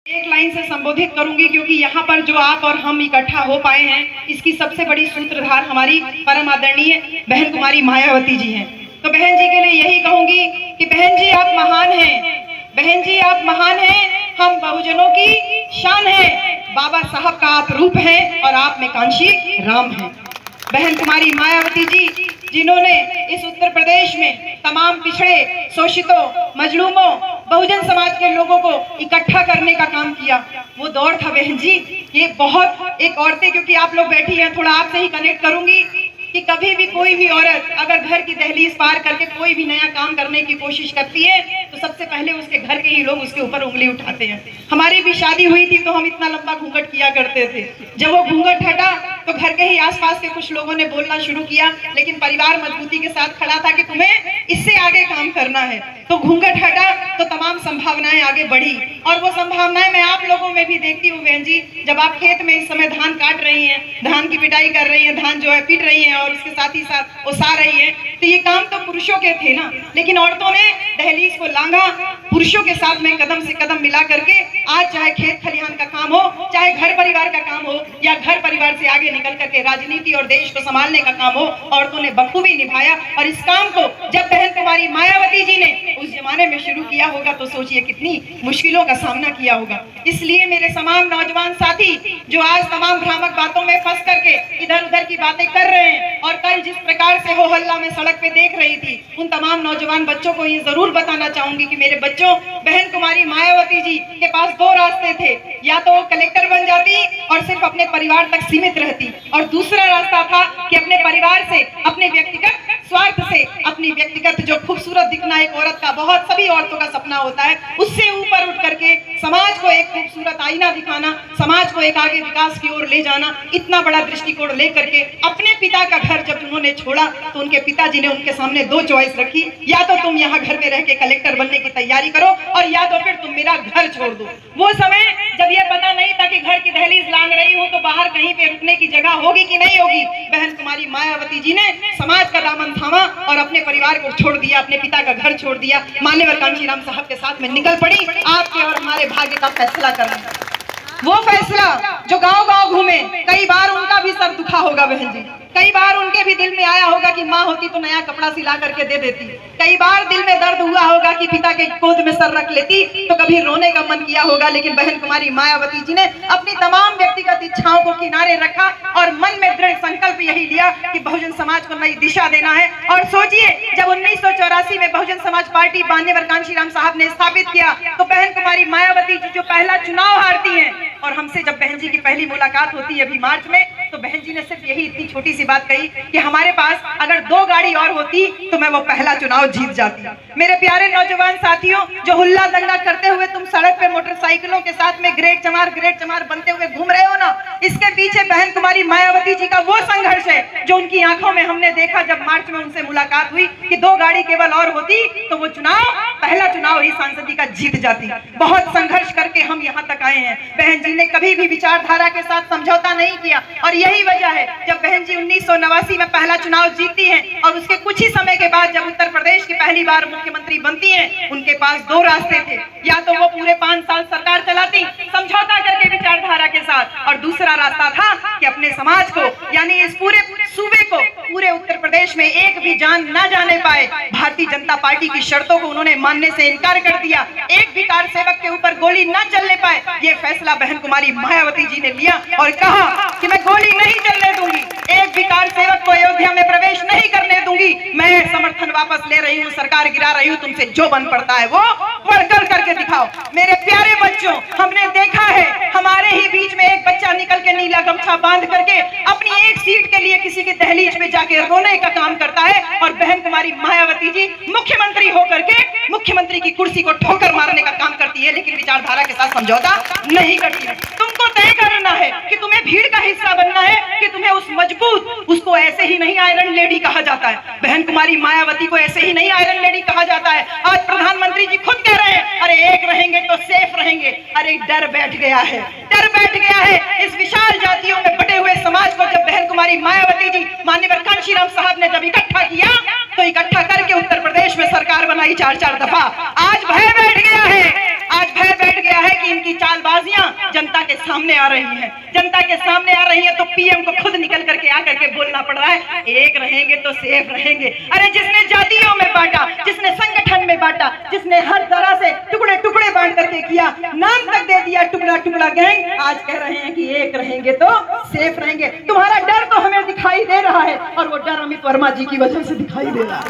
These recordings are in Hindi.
एक लाइन से संबोधित करूंगी क्योंकि यहाँ पर जो आप और हम इकट्ठा हो पाए हैं इसकी सबसे बड़ी सूत्रधार हमारी परम आदरणीय बहन कुमारी मायावती जी हैं। तो बहन जी के लिए यही कहूंगी कि बहन जी आप महान हैं, बहन जी आप महान हैं, हम बहुजनों की शान हैं, बाबा साहब का आप रूप हैं और आप में कांशी राम हैं। बहन कुमारी मायावती जी जिन्होंने इस उत्तर प्रदेश में तमाम पिछड़े, शोषितों, मजलूमों, बहुजन समाज के लोगों को इकट्ठा करने का काम किया, वो दौर था बहन जी। ये बहुत एक औरतें, क्योंकि आप लोग बैठी हैं, थोड़ा आपसे ही कनेक्ट करूंगी कि कभी भी कोई भी औरत अगर घर की दहलीज पार करके कोई भी नया काम करने की कोशिश करती है तो सबसे पहले उसके घर के ही लोग उसके ऊपर उंगली उठाते हैं। हमारी भी शादी हुई थी तो हम इतना लंबा घूंघट किया करते थे, जब वो घूंघट हटा तो घर के ही आसपास के कुछ लोगों ने बोलना शुरू किया, लेकिन परिवार मजबूती के साथ खड़ा था कि तुम्हें इससे आगे काम करना है। तो घूंघट हटा तो तमाम संभावनाएं आगे बढ़ी और वो संभावनाएं मैं आप लोगों में भी देखती हूँ बहन जी। जब आप खेत में इस समय धान काट रही हैं, धान की पिटाई कर रही हैं, धान जो है पीट रही हैं और उसके साथ ही साथ ओसा रही हैं, तो ये काम तो पुरुषों के थे ना, लेकिन औरतों ने दहलीज को लांघा, पुरुषों के साथ में कदम से कदम मिला करके आज चाहे खेत खलिहान का काम हो, चाहे घर परिवार का काम हो या घर परिवार से आगे निकल करके राजनीति और देश को संभालने का काम हो, औरतों ने बखूबी निभाया। और इस काम को जब बहन कुमारी मायावती जी ने उस जमाने में शुरू किया होगा तो सोचिए कितनी मुश्किलों का सामना किया होगा। इसलिए मेरे तमाम नौजवान साथी जो आज तमाम भ्रामक बातों में फंस करके इधर उधर की बातें कर रहे हैं और कल जिस प्रकार से हो हल्ला में सड़क पे देख रही थी, उन तमाम नौजवान बच्चों को ये जरूर बताना चाहूंगी कि मेरे बच्चों, बहन कुमारी मायावती जी के पास दो रास्ते थे, या तो वो कलेक्टर बन जाती और सिर्फ अपने परिवार तक सीमित रहती, और दूसरा रास्ता था कि अपने परिवार से, अपने व्यक्तिगत स्वार्थ से, अपनी व्यक्तिगत जो खूबसूरत दिखना एक औरत का बहुत सभी औरतों का सपना होता है, उससे ऊपर उठ करके समाज को एक खूबसूरत आईना दिखाना, समाज को एक आगे विकास की ओर ले जाना, इतना बड़ा दृष्टिकोण लेकर के अपने पिता का घर जब उन्होंने छोड़ा तो उनके पिताजी ने उनके सामने दो चॉइस रखी, या तो तुम यहाँ घर में रह के कलेक्टर बनने की तैयारी करो और या तो फिर तुम मेरा घर छोड़ दो। वो समय जब ये पता नहीं था कि घर की दहलीज लांघ रही हूँ तो बाहर कहीं पे रुकने की जगह होगी कि नहीं होगी, बहन कुमारी मायावती जी ने समाज का दामन थामा और अपने परिवार को छोड़ दिया, अपने पिता का घर छोड़ दिया, मान्यवर कांशीराम साहब के साथ में निकल पड़ी आपके और हमारे भाग्य का फैसला करना। वो फैसला जो गांव गांव घूमे, कई बार उनका भी सर दुखा होगा बहन जी, कई बार उनके भी दिल में आया होगा कि माँ होती तो नया कपड़ा सिला करके दे देती, कई बार दिल में दर्द हुआ होगा कि पिता के गोद में सर रख लेती तो कभी रोने का मन किया होगा, लेकिन बहन कुमारी मायावती जी ने अपनी तमाम व्यक्तिगत इच्छाओं को किनारे रखा और मन में दृढ़ संकल्प यही लिया कि बहुजन समाज को नई दिशा देना है। और सोचिए जब 1984 में बहुजन समाज पार्टी मान्यवर कांशीराम साहब ने स्थापित किया तो बहन कुमारी मायावती जी जो पहला चुनाव हारती हैं, और हमसे जब बहन जी की पहली मुलाकात होती है अभी मार्च में, तो बहन जी ने सिर्फ यही इतनी छोटी सी बात कही कि हमारे पास अगर 2 गाड़ी और होती तो मैं वो पहला चुनाव जीत जाती। मेरे प्यारे नौजवान साथियों, जो हुल्ला दंगा करते हुए तुम सड़क पे मोटरसाइकिलों के साथ में ग्रेट चमार बनते हुए घूम रहे हो ना, इसके पीछे बहन कुमारी मायावती जी का वो संघर्ष है जो उनकी आंखों में हमने देखा जब मार्च में उनसे मुलाकात हुई कि 2 गाड़ी केवल और होती तो वो चुनाव, पहला चुनाव ही सांसदी का जीत जाती। बहुत संघर्ष करके हम यहाँ तक आए हैं। बहन जी ने कभी भी विचारधारा के साथ समझौता नहीं किया और यही वजह है जब बहन जी 1989 में पहला चुनाव जीतती हैं और उसके कुछ ही समय के बाद जब उत्तर प्रदेश की पहली बार मुख्यमंत्री बनती हैं, उनके पास 2 रास्ते थे, या तो वो पूरे 5 साल सरकार चलाती समझौता करके विचारधारा के साथ, और दूसरा रास्ता था कि अपने समाज को यानी इस पूरे सूबे को, पूरे उत्तर प्रदेश में एक भी जान न जाने पाए, भारतीय जनता पार्टी की शर्तों को उन्होंने मानने से इनकार कर दिया, एक भी कार सेवक के ऊपर गोली न चलने पाए, ये फैसला बहन कुमारी मायावती जी ने लिया और कहा कि मैं गोली नहीं चलने दूंगी, एक भी कार सेवक को अयोध्या में प्रवेश नहीं करने दूंगी, मैं समर्थन वापस ले रही हूँ, सरकार गिरा रही हूँ, तुमसे जो बन पड़ता है वो बढ़कर करके दिखाओ। मेरे प्यारे बच्चों, हमने देखा है हमारे ही बीच में एक बच्चा निकल के नीला गमछा बांध करके अपनी एक सीट के लिए किसी की दहलीज में जाके रोने का काम करता है, और बहन कुमारी मायावती जी मुख्यमंत्री होकर के मुख्यमंत्री की कुर्सी को ठोकर मारने का काम करती है, लेकिन विचारधारा के साथ समझौता नहीं करती है। तुमको तय करना है कि तुम्हें भीड़ का हिस्सा बनना है कि तुम्हें उस मजबूत, उसको ऐसे ही नहीं आयरन लेडी कहा जाता है, बहन कुमारी मायावती को ऐसे ही नहीं आयरन लेडी कहा जाता है। आज प्रधानमंत्री जी खुद कह रहे हैं अरे एक रहेंगे तो सेफ रहेंगे, अरे डर बैठ गया है, डर बैठ गया है इस विशाल जातियों में बटे हुए समाज को। जब बहन कुमारी मायावती जी मान्यवर कांशीराम साहब ने जब इकट्ठा किया तो इकट्ठा करके उत्तर प्रदेश में सरकार बनाई 4-4 दफा। आज भय बैठ गया है, आज भय बैठ गया है कि इनकी चालबाजियां जनता के सामने आ रही हैं, जनता के सामने आ रही है, तो पीएम को खुद निकल करके आकर के बोलना पड़ रहा है, एक रहेंगे तो सेफ रहेंगे। अरे जिसने जातियों में बांटा, जिसने संगठन में बांटा, जिसने हर तरह से टुकड़े टुकड़े बांट करके किया, नाम तक दे दिया टुकड़ा टुकड़ा गैंग, आज कह रहे हैं कि एक रहेंगे तो सेफ रहेंगे। तुम्हारा डर तो हमें दिखाई दे रहा है, और वो डर अमित वर्मा जी की वजह से दिखाई दे रहा है,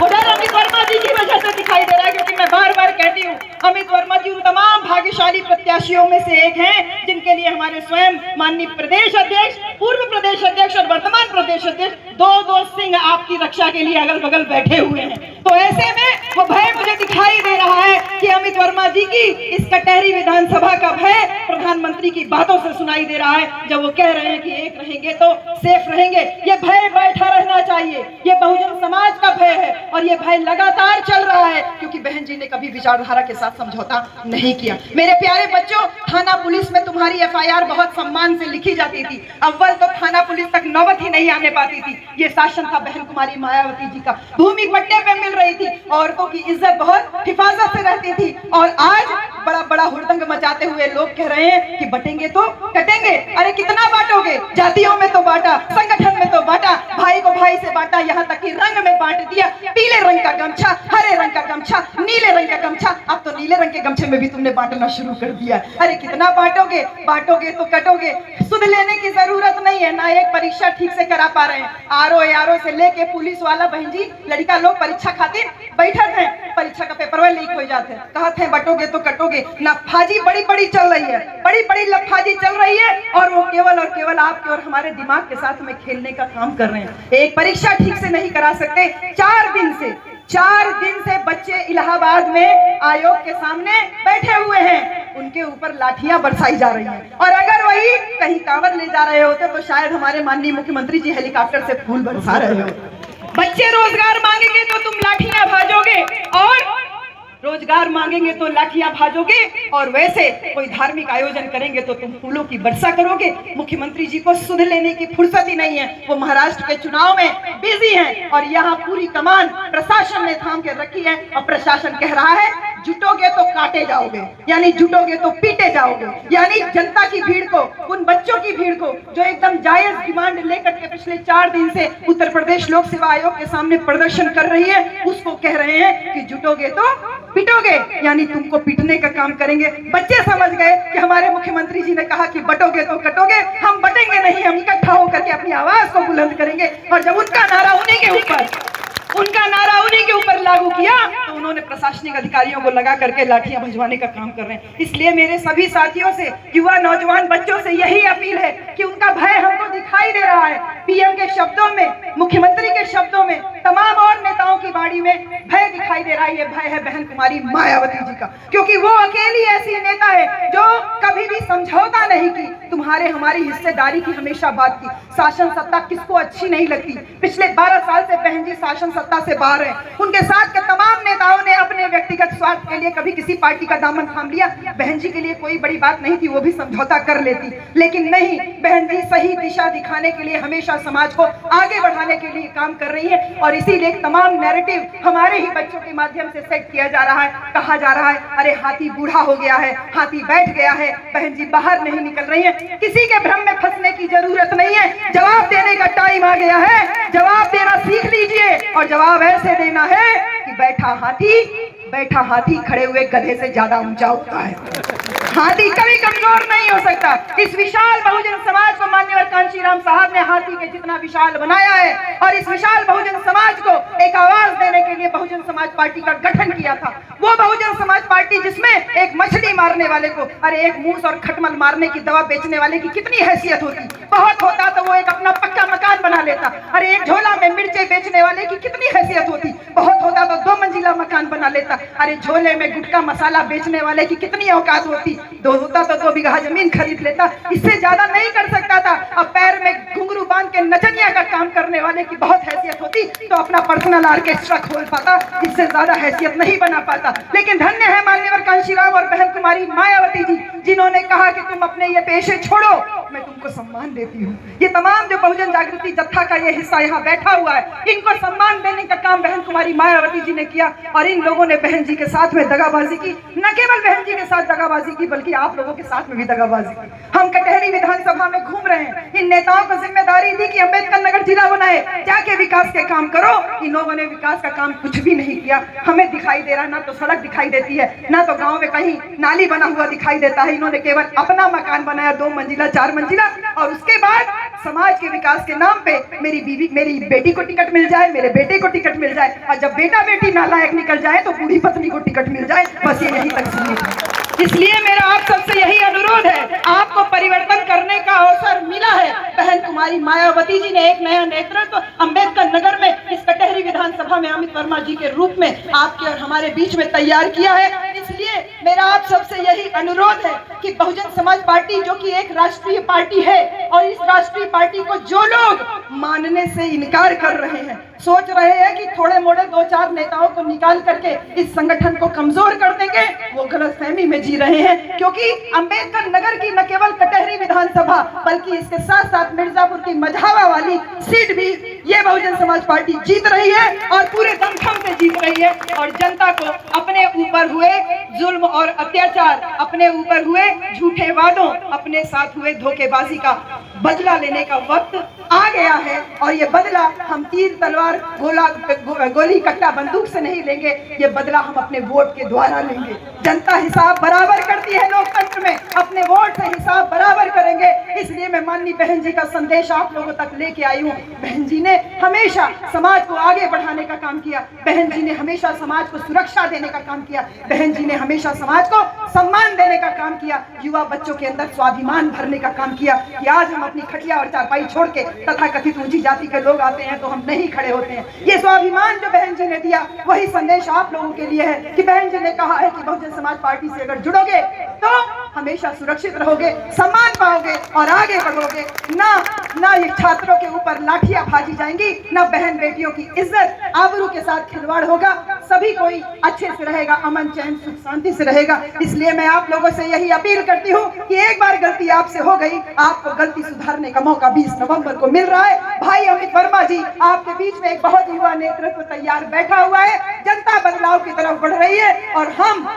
वो डर अमित वर्मा जी की वजह से दिखाई दे रहा है। क्योंकि मैं बार बार कहती हूँ, अमित वर्मा जी उन तमाम भाग्यशाली प्रत्याशियों में से एक हैं जिनके लिए हमारे स्वयं माननीय प्रदेश अध्यक्ष, पूर्व प्रदेश अध्यक्ष और वर्तमान प्रदेश अध्यक्ष दो सिंह आपकी रक्षा के लिए अगल बगल बैठे हुए हैं। तो ऐसे में वो भय मुझे दिखाई दे रहा है कि अमित वर्मा जी की इस कटहरी विधानसभा का भय प्रधानमंत्री की बातों से सुनाई दे रहा है, जब वो कह रहे हैं कि एक रहेंगे तो सेफ रहेंगे। ये भय बैठा रहना चाहिए, ये बहुजन समाज का भय है, और ये भय लगातार चल रहा है, क्योंकि बहन जी ने कभी विचारधारा के साथ समझौता नहीं किया। मेरे प्यारे बच्चों, थाना पुलिस में तुम्हारी एफआईआर बहुत सम्मान से लिखी जाती थी, अव्वल तो थाना पुलिस तक नौबत ही नहीं आने पाती थी। ये शासन था बहन कुमारी मायावती जी का, भूमि पट्टे पे मिल रही थी, औरतों की इज्जत बहुत हिफाजत से रहती थी, और आज बड़ा बड़ा हुड़दंग मचाते हुए लोग कह रहे हैं कि बटेंगे तो कटेंगे। अरे कितना बांटोगे, जातियों में तो बांटा, संगठन में तो बांटा, भाई को भाई से बांटा, यहाँ तक कि रंग में बांट दिया, पीले रंग का गमछा, हरे रंग का गमछा, नीले रंग का गमछा, अब तो नीले रंग के गमछे में भी तुमने बांटना शुरू कर दिया। अरे कितना बांटोगे, बांटोगे तो कटोगे। सुध लेने की जरूरत नहीं है, ना एक परीक्षा ठीक से करा पा रहे हैं। आरओ से लेके पुलिस वाला बहन जी, लड़का लोग परीक्षा खातिर बैठक है, परीक्षा का पेपर वे लीक हो जाते हैं, कहते हैं बटोगे तो कटोगे। लफाजी बड़ी बड़ी चल रही है, बड़ी बड़ी लफाजी चल रही है, और वो केवल और केवल आपके और हमारे दिमाग के साथ में खेलने का काम कर रहे हैं। एक परीक्षा ठीक से नहीं करा सकते। 4 दिन से बच्चे इलाहाबाद में आयोग के सामने बैठे हुए हैं, उनके ऊपर लाठियां बरसाई जा रही हैं, और अगर वही कहीं कांवर ले जा रहे होते तो शायद हमारे माननीय मुख्यमंत्री जी हेलीकॉप्टर से फूल बरसा रहे हो। बच्चे रोजगार मांगेंगे तो तुम लाठियां भाजोगे, और रोजगार मांगेंगे तो लाठियां भाजोगे, और वैसे कोई धार्मिक आयोजन करेंगे तो तुम फूलों की वर्षा करोगे। मुख्यमंत्री जी को सुध लेने की फुर्सत ही नहीं है, वो महाराष्ट्र के चुनाव में बिजी हैं, और यहाँ पूरी कमान प्रशासन ने थाम के रखी है, और प्रशासन कह रहा है जुटोगे तो काटे जाओगे, यानी जुटोगे तो पीटे जाओगे। यानी जनता की भीड़ को, उन बच्चों की भीड़ को जो एकदम जायज डिमांड लेकर के पिछले 4 दिन से उत्तर प्रदेश लोक सेवा आयोग के सामने प्रदर्शन कर रही है, उसको कह रहे हैं कि जुटोगे तो पिटोगे, यानी तुमको पीटने का काम करेंगे। बच्चे समझ गए कि हमारे मुख्यमंत्री जी ने कहा कि बटोगे तो कटोगे, हम बटेंगे नहीं, हम इकट्ठा होकर के अपनी आवाज को बुलंद करेंगे। और जब उनका नारा उन्हीं के ऊपर लागू किया, तो उन्होंने प्रशासनिक अधिकारियों को लगा करके लाठियां भिजवाने का काम कर रहे हैं। इसलिए मेरे सभी साथियों से, युवा नौजवान बच्चों से यही अपील है कि उनका भय हमको दिखाई दे रहा है। पीएम के शब्दों में, मुख्यमंत्री के शब्दों में, तमाम और नेताओं की बाड़ी में भय दिखाई दे रहा है। ये भय है बहन कुमारी मायावती जी का, क्योंकि वो अकेली ऐसी नेता है जो कभी भी समझौता नहीं की, तुम्हारे हमारी हिस्सेदारी की हमेशा बात की। शासन सत्ता किसको अच्छी नहीं लगती। पिछले 12 साल से बहन जी शासन सत्ता से बाहर है। उनके साथ के तमाम नेताओं ने अपने व्यक्तिगत स्वार्थ के लिए कभी किसी पार्टी का दामन थाम लिया। बहन जी के लिए कोई बड़ी बात नहीं थी, वो भी समझौता कर लेती, लेकिन नहीं, बहन जी सही दिशा दिखाने के लिए, हमेशा समाज को आगे बढ़ाने के लिए काम कर रही है। और इसीलिए तमाम नैरेटिव हमारे ही बच्चों के माध्यम से सेट किया जा रहा है। कहा जा रहा है अरे हाथी बूढ़ा हो गया है, हाथी बैठ गया है, बहन जी बाहर नहीं निकल रही है। किसी के भ्रम में फंसने की जरूरत नहीं है, जवाब देने का टाइम आ गया है। जवाब देना सीख लीजिए, और जवाब ऐसे देना है कि बैठा हाथी खड़े हुए गधे से ज्यादा ऊंचा होता है। हाथी कभी कमजोर नहीं हो सकता। इस विशाल बहुजन समाज को माननीय कांशीराम साहब ने हाथी के जितना विशाल बनाया है, और इस विशाल बहुजन समाज को एक आवाज देने के लिए बहुजन समाज पार्टी का गठन किया था। वो बहुजन समाज पार्टी जिसमें एक मछली मारने वाले को, अरे एक मूस और खटमल मारने की दवा बेचने वाले की कितनी हैसियत होती। बहुत होता तो वो एक अपना पक्का मकान बना लेता। अरे एक झोला में मिर्चे बेचने वाले की कितनी हैसियत होती। बहुत होता तो 2 मंजिला मकान बना लेता। अरे झोले में गुटखा मसाला बेचने वाले की कितनी औकात होती। 2 होता तो 2 बीघा जमीन खरीद लेता। इससे ज्यादा नहीं कर सकता था। अब पैर में घुंघरू बांध के नचनिया का काम करने वाले की बहुत हैसियत होती तो अपना पर्सनल ऑर्केस्ट्रा खोल पाता। इससे ज्यादा हैसियत नहीं बना पाता। लेकिन धन्य है माननीय कांशीराम और बहन कुमारी मायावती जी, जिन्होंने कहा कि तुम अपने ये पेशे छोड़ो, मैं उनको सम्मान देती हूँ। ये तमाम जो बहुजन जागृति जत्था का ये हिस्सा यहाँ बैठा हुआ है, इनको सम्मान देने का काम बहन कुमारी मायावती जी ने किया और इन लोगों ने बहन जी के साथ में दगाबाजी की। न केवल बहन जी के साथ दगाबाजी की बल्कि आप लोगों के साथ में भी दगाबाजी की। हम कटहरी विधानसभा में घूम रहे हैं, इन नेताओं को जिम्मेदारी दी कि अम्बेडकर नगर जिला बनाए, जाके विकास के काम करो। इन लोगों ने विकास का काम कुछ भी नहीं किया। हमें दिखाई दे रहा, ना तो सड़क दिखाई देती है, ना तो गांव में कहीं नाली बना हुआ दिखाई देता है। इन्होंने केवल अपना मकान बनाया, 2 मंजिला 4 मंजिला, और उसके बाद समाज के विकास के नाम पे मेरी बेटी को टिकट मिल जाए, मेरे बेटे को टिकट मिल जाए, और जब बेटा बेटी नालायक निकल जाए तो बूढ़ी पत्नी को टिकट मिल जाए। बस ये यही तक सीमित है। इसलिए मेरा आप सबसे यही अनुरोध है, आपको परिवर्तन करने का अवसर मिला है। बहन कुमारी मायावती जी ने एक नया नेतृत्व अम्बेडकर नगर में इस कटहरी विधानसभा में अमित वर्मा जी के रूप में आपके और हमारे बीच में तैयार किया है। इसलिए मेरा आप सबसे यही अनुरोध है कि बहुजन समाज पार्टी जो कि एक राष्ट्रीय पार्टी है, और इस राष्ट्रीय पार्टी को जो लोग मानने से इनकार कर रहे हैं, सोच रहे हैं कि थोड़े मोड़े 2-4 नेताओं को निकाल करके इस संगठन को कमजोर कर देंगे, वो गलतफहमी में जी रहे हैं। क्योंकि अम्बेडकर नगर की न केवल कटहरी विधानसभा बल्कि इसके साथ साथ मिर्जापुर की मझावा वाली सीट भी ये बहुजन समाज पार्टी जीत रही है, और पूरे दमखम से जीत रही है। और जनता को अपने ऊपर हुए जुल्म और अत्याचार, अपने ऊपर हुए झूठे वादों, अपने साथ हुए धोखेबाजी का बदला लेने का वक्त आ गया है। और ये बदला हम तीर तलवार गोली कट्टा बंदूक से नहीं लेंगे, ये बदला हम अपने वोट के द्वारा लेंगे। जनता हिसाब बराबर करती है लोकतंत्र में, अपने वोट से हिसाब बराबर करेंगे। इसलिए मैं माननीय बहन जी का संदेश आप लोगों तक लेके आई हूँ। बहन जी ने हमेशा समाज को आगे बढ़ाने का काम किया, बहन जी ने हमेशा समाज को सुरक्षा देने का काम किया, बहन जी ने हमेशा समाज को सम्मान देने का काम किया, युवा बच्चों के अंदर स्वाभिमान भरने का काम किया। कि आज हम अपनी खटिया और चारपाई छोड़ के तथा कथित ऊंची जाति के लोग आते हैं तो हम नहीं खड़े होते हैं। ये स्वाभिमान जो बहन जी ने दिया, वही संदेश आप लोगों के लिए है कि बहन जी ने कहा है कि बहुजन समाज पार्टी से अगर जुड़ोगे तो हमेशा सुरक्षित रहोगे, सम्मान पाओगे और आगे बढ़ोगे। ना ये छात्रों के ऊपर लाठियां भाजी जाएंगी, ना बहन बेटियों की इज्जत आबरू के साथ खिलवाड़ होगा। सभी कोई अच्छे से रहेगा, अमन चैन सुख शांति से रहेगा। इसलिए मैं आप लोगों से यही अपील करती हूँ कि एक बार गलती आपसे हो गई, आपको गलती सुधारने का मौका 20 नवंबर को मिल रहा है। भाई अमित वर्मा जी, आपके बीच में एक बहुत युवा नेतृत्व तैयार बैठा हुआ है। जनता बदलाव की तरफ बढ़ रही है, और हम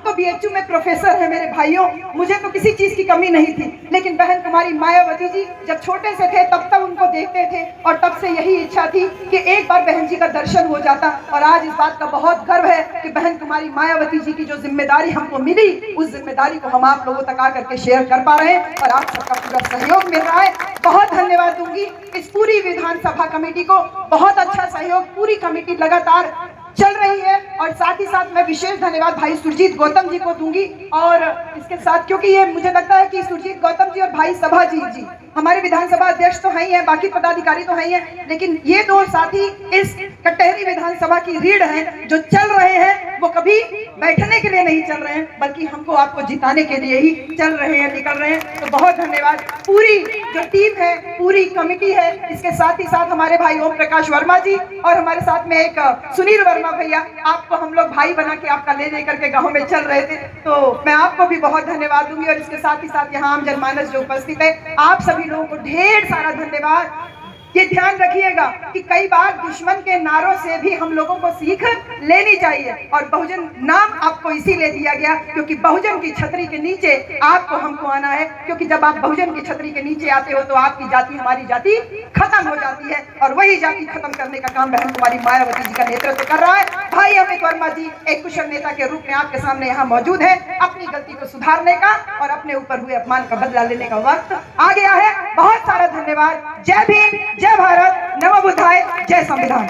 तो बीएचयू में प्रोफेसर है मेरे भाइयों, मुझे तो किसी चीज की कमी नहीं थी। लेकिन बहन कुमारी मायावती जी जब छोटे से थे तब उनको देखते थे, और तब से यही इच्छा थी कि एक बार बहन जी का दर्शन हो जाता। और आज इस बात का बहुत गर्व है कि बहन कुमारी मायावती जी की जो जिम्मेदारी हमको मिली, उस जिम्मेदारी को हम आप लोगों तक आकर के शेयर कर पा रहे हैं, और आप सबका पूरा सहयोग मिल रहा है। बहुत धन्यवाद दूंगी इस पूरी विधानसभा कमेटी को, बहुत अच्छा सहयोग, पूरी कमेटी लगातार चल रही है। और साथ ही साथ मैं विशेष धन्यवाद भाई सुरजीत गौतम जी को दूंगी, और इसके साथ क्योंकि ये मुझे लगता है कि सुरजीत गौतम जी और भाई सभाजीत जी हमारे विधानसभा अध्यक्ष तो हैं ही हैं, बाकी पदाधिकारी तो हैं ही हैं, लेकिन ये दो साथी इस कटहरी विधानसभा की रीढ़ हैं। जो चल रहे हैं वो कभी बैठने के लिए नहीं चल रहे हैं, बल्कि हमको आपको जिताने के लिए ही चल रहे हैं, निकल रहे हैं। तो बहुत धन्यवाद। पूरी जो टीम है, पूरी कमेटी है, इसके साथ ही साथ हमारे भाई ओम प्रकाश वर्मा जी और हमारे साथ में एक सुनील वर्मा भैया, आपको हम लोग भाई बना के आपका ले करके गाँव में चल रहे थे, तो मैं आपको भी बहुत धन्यवाद दूंगी। और इसके साथ ही साथ यहाँ आम जनमानस जो उपस्थित है, आप सभी लोगों को ढेर सारा धन्यवाद। ये ध्यान रखिएगा कि कई बार दुश्मन के नारों से भी हम लोगों को सीख लेनी चाहिए, और बहुजन नाम आपको इसीलिए दिया गया क्योंकि बहुजन की छतरी के नीचे आपको हमको आना है। क्योंकि जब आप बहुजन की छतरी के नीचे आते हो तो आपकी जाति, हमारी जाति खत्म हो जाती है, और वही जाति खत्म करने का काम बहन कुमारी मायावती जी का नेतृत्व कर रहा है। भाई अमित वर्मा जी एक कुशल नेता के रूप में आपके सामने यहाँ मौजूद है। अपनी गलती को सुधारने का और अपने ऊपर हुए अपमान का बदला लेने का वक्त आ गया है। बहुत सारा धन्यवाद। जय भीम, जय भारत, नमो बुद्धाय, जय संविधान।